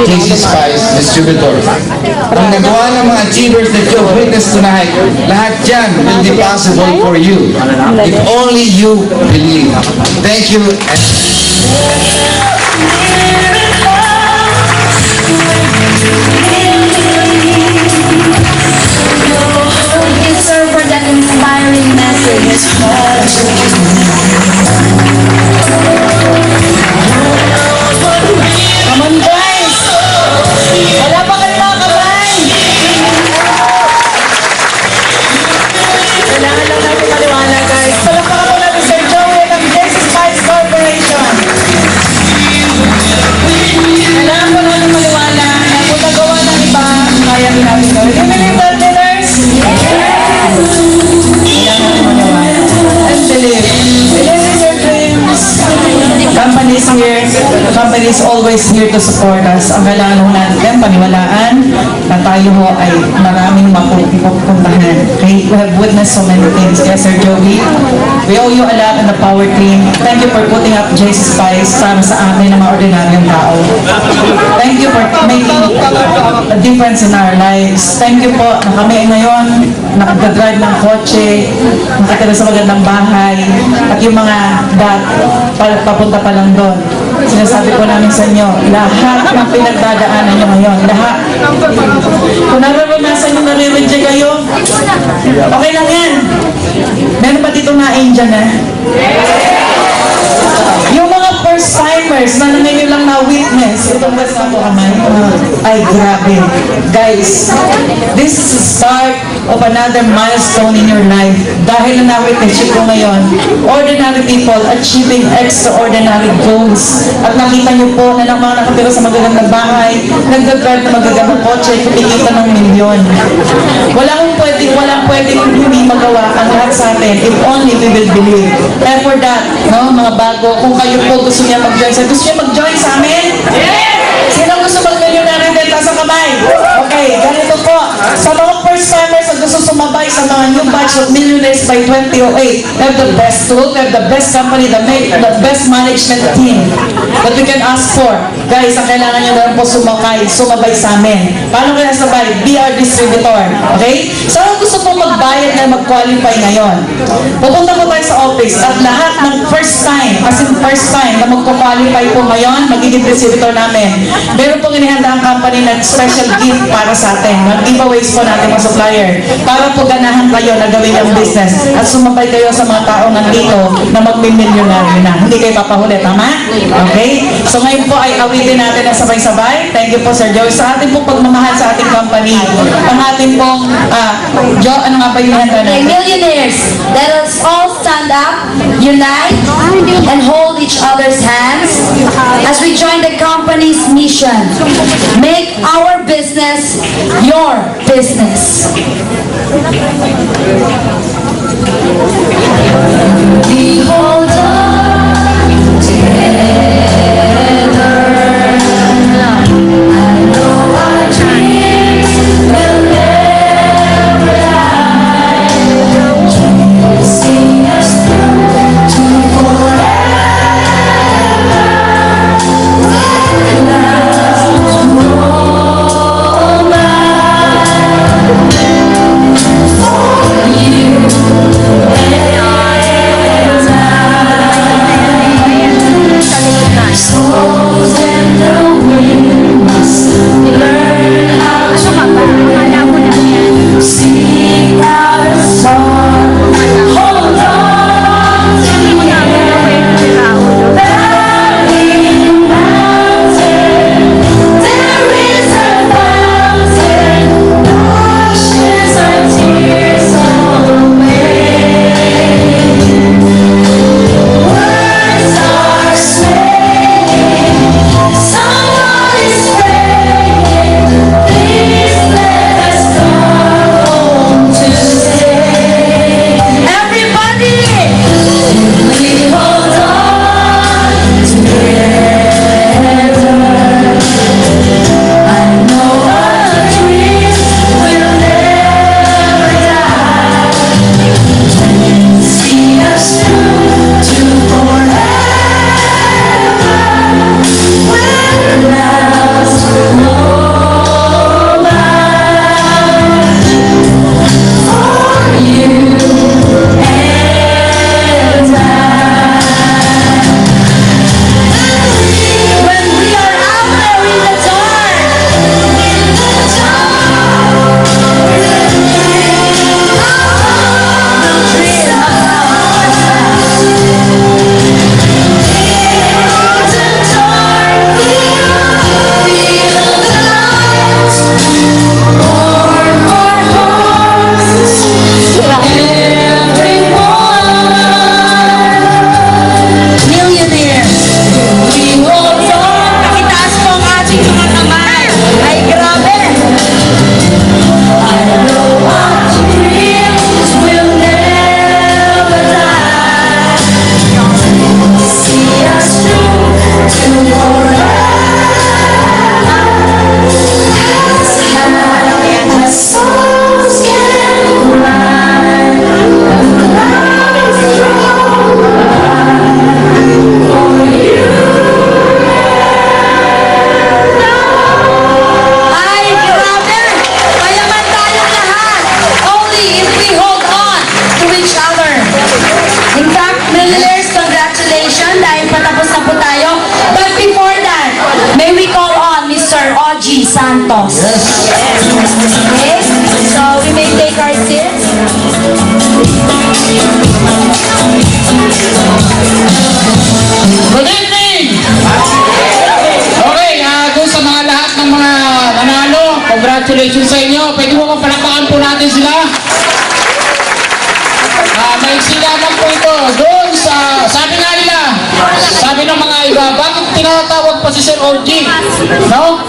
JC Spice Distributor. Ang nagawa ng mga achievers that you have witnessed tonight, lahat yan will be possible for you if only you believe. Thank you. Thank you, sir, for that inspiring message. Come on, guys! Wala pa kayo mga kamay! Kailangan lang natin maliwanag, guys. Palakpakan po natin Sir Joey ng JC Spice Corporation. Kailangan po natin maliwanag na kung nagawa ng iba, kaya din natin gawin. You believe that, leaders? Yes! Kailangan natin maliwanag. And believe. Believe in your dreams. Companies here, the company is always here to support us. Ang kailangan ho natin, paniwalaan na tayo ho ay maraming mapupuntahan. Okay? We have witnessed so many things. Yes, Sir Joey, we owe you a lot in the power team. Thank you for putting up JC Spice para sa amin na mga ordinaryong tao. Thank you for making a difference in our lives. Thank you po na kami ngayon nakadrive ng kotse, nakatira sa magandang bahay, at yung mga papunta pa lang doon. Sinasabi ko namin sa inyo, lahat ng pinagdadaanan nyo ngayon, lahat. Kung nararanasan nyo, nare-reject kayo, okay lang yan. Meron ba dito na angel na? Yung mga first-timers na nangyayong lang na-witness, itong basta po kamay, ay grabe. Guys, this is the start of another milestone in your life. Dahil na na-witness ko ngayon, ordinary people achieving extraordinary goals. At nakita niyo po na ng mga nakatira sa magagandang bahay, nagdadrive na magagandang kotse, kumikita ng milyon. Walang pwedeng hindi magawa ang lahat sa atin if only we will believe. And for that, no, mga bago, kung kayo po gusto niya mag-join sa amin? Yes! Sino gusto mag-millionaire din? Taas ang kamay. Okay, ganito po. Sa mga first-timers na gusto sumabay sa mga new batch of millionaires by 2008, we have the best tool, we have the best company, the best management team that we can ask for. Guys, ang kailangan nyo na lang po sumabay sa amin. Paano kaya sabay? Be our distributor. Okay? So, kung gusto po magbayad na mag-qualify ngayon, pupunta po tayo sa office at lahat ng first time, as in first time, na magpo-qualify po ngayon, magiging distributor namin. Meron pong inihanda ang company ng special gift para sa atin. Mag-giveaways po natin mga supplier para po ganahan kayo na gawin yung business at sumabay kayo sa mga tao nandito na magmimilyonaryo na. Hindi kayo papahuli, tama? Okay? So ngayon po ay awitin natin na sabay-sabay. Thank you po Sir Joey sa ating pong pagmamahal sa ating company. Ang ating pong, ano nga ba yung inihanda Okay, natin? millionaires, let us all stand up, unite, and hold each other's hands as we join the company's mission. Make our business your business. We hold on together. I know our dreams will never die. You see us through to forever. We'll last all night for you and I. Mr. Ogie Santos. Okay, so we may take our seats. Good evening! Okay, doon sa mga lahat ng mga nanalo, congratulations sa inyo. Pwede mo palakpakan po natin sila. Maiksi lamang po ito. Doon sa, sabi nga nila, sabi ng mga iba, bakit tinatawag pa si Sir OG? No?